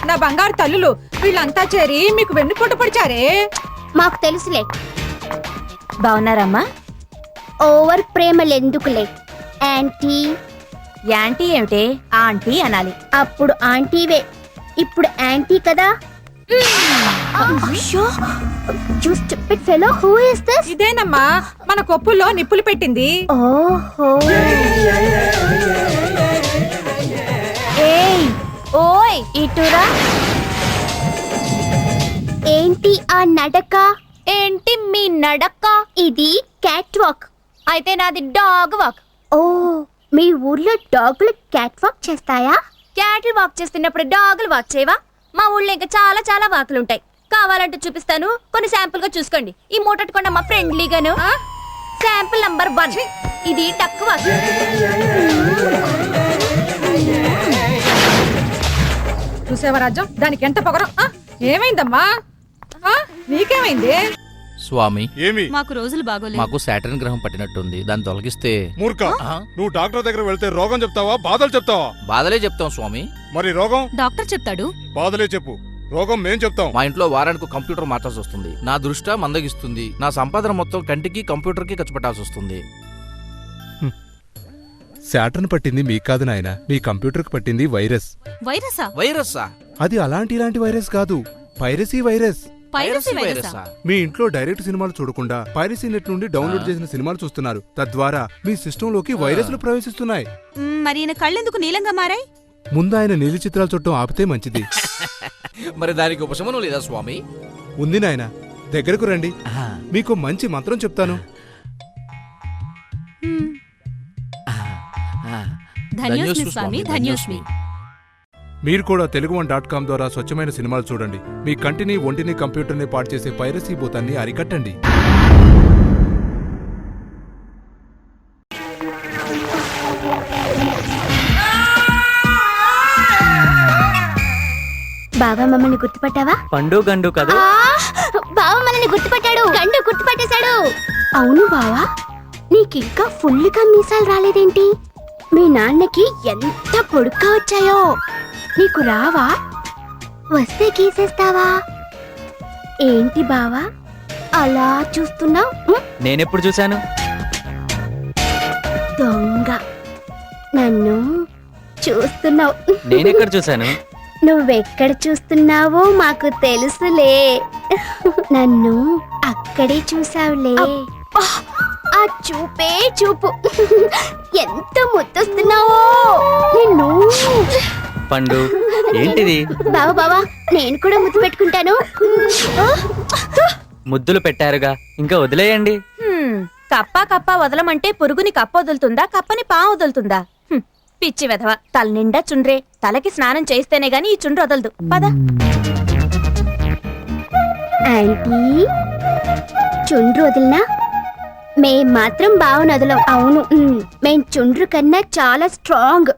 నా బంగారు తల్లులు వీళ్ళంతా చేరి మీకు వెన్నుపోటు పొడిచారే. మాకు తెలుసులే. బావున్నారమ్మా? ఓవర్ ప్రేమలెందుకులే యాంటీ. యాంటీ ఏమిటే, ఆంటీ అనాలి. అప్పుడు ఆంటీవే, ఇప్పుడు యాంటీ కదా. ఇదేనమ్మా మన కొప్పుల్లో నిప్పులు పెట్టింది. ఓహో. ఏయ్ ఓయ్ ఇటురా. ఏంటి ఆ నడక? ఏంటి మీ నడక? ఇది క్యాట్ వాక్. అయితే నాది డాగ్ వాక్. ఓ, మీ ఊర్లో డాగులు క్యాట్ వాక్ చేస్తాయా? క్యాటిల్ వాక్ చేస్తున్నప్పుడు డాగులు వాక్ చేయవా? మా ఊళ్ళో ఇంకా చాలా చాలా వాకులు ఉంటాయి. కావాలంటే చూపిస్తాను, కొన్ని శాంపుల్ గా చూసుకోండి. ఈ మూటట్టుకున్న మా ఫ్రెండ్లీగాను. శాంపుల్ నంబర్ 1 ఇది డక్ వాక్. చూసేవా రాజ్యం, దానికి ఎంత పొగరం. ఏమైందమ్మా? నీకేమైంది? స్వామి, ఏమి మాకు రోజులు బాగోలేదు. మాకు సాటర్న్ గ్రహం పట్టినట్టుంది, దాన్ని తొలగిస్తే. మూర్ఖ, నువ్వు డాక్టర్ దగ్గర వెళ్తే రోగం చెప్తావా బాధలు చెప్తావా? బాధలే చెప్తాం స్వామి. మరి రోగం డాక్టర్ చెప్తాడు. బాధలే చెప్పు, రోగం మేం చెప్తాం. మా ఇంట్లో వారానికి కంప్యూటర్ మార్చాల్సి వస్తుంది. నా దృష్టి మందగిస్తుంది. నా సంపాదన మొత్తం కంటికి కంప్యూటర్ కి ఖర్చు పెట్టాల్సి వస్తుంది. శాటర్న్ పట్టింది మీకు కాదు నాయన, మీ కంప్యూటర్కి పట్టింది వైరస్. వైరసా? వైరస్సా? అది ఇలాంటి వైరస్ కాదు, పైరసీ వైరస్. పైరసీ వైరసా? మీ ఇంట్లో డైరెక్ట్ సినిమాలు చూడకుండా పైరసీ నెట్ నుండి డౌన్లోడ్ చేసిన సినిమాలు చూస్తున్నారు. తద్వారా మీ సిస్టంలోకి వైరస్లు ప్రవేశిస్తున్నాయి. మరి ఈయన కళ్ళెందుకు నీలంగా మారాయి? ముందు ఆయన నీలి చిత్రాలు చూడటం ఆపితే మంచిది. మరి దానికి ఉపశమనం లేదా స్వామి? ఉంది నాయన, దగ్గరకు రండి, మీకు మంచి మంత్రం చెప్తాను. ధన్యోస్మి స్వామి, ధన్యోస్మి. మీరు కూడా తెలుగు1.com ద్వారా స్వచ్ఛమైన సినిమాలు చూడండి. మీ కంటిని, ఒంటిని, కంప్యూటర్ని పాడు చేసే పైరసీ భూతాన్ని అరికట్టండి. బావా మమ్మల్ని గుర్తుపట్టావా? పండు గండు కదా. బావ మనల్ని గుర్తుపట్టాడు, గండు గుర్తుపట్టేశాడు. అవును బావా, నీకింకా ఫుల్గా మీసాలు రాలేదేంటి? మీ నాన్నకి ఎంత పొడుగ్గా వచ్చాయో. నీకు రావా? వస్తే గీసేస్తావా? ఏంటి బావా అలా చూస్తున్నావు? నేనెప్పుడు చూశాను? దొంగ, నన్ను చూస్తున్నావు. నేనెక్కడ చూశాను? నువ్వెక్కడ చూస్తున్నావో మాకు తెలుసులే. నన్ను అక్కడే చూసావులే. ఆ చూపే చూపు, ఎంత ముద్దొస్తున్నావో నిన్ను. పండు ఏంటిది? బావా బావా, నేను కూడా ముద్దు పెట్టుకుంటాను. ముద్దులు పెట్టారుగా, ఇంకా వదిలేయండి. కప్ప వదలమంటే పురుగుని కప్ప వదులుతుందా, కప్పని పా వదులుతుందా? పిచ్చి వెధవ, తల నిండా చుండ్రే. తలకి స్నానం చేస్తేనే గాని ఈ చుండ్రు వదలదు. పద. ఆంటీ, చుండ్రు వదిలినా మేం మాత్రం బావను వదలం. అవును, మేం చుండ్రు కన్నా చాలా స్ట్రాంగ్.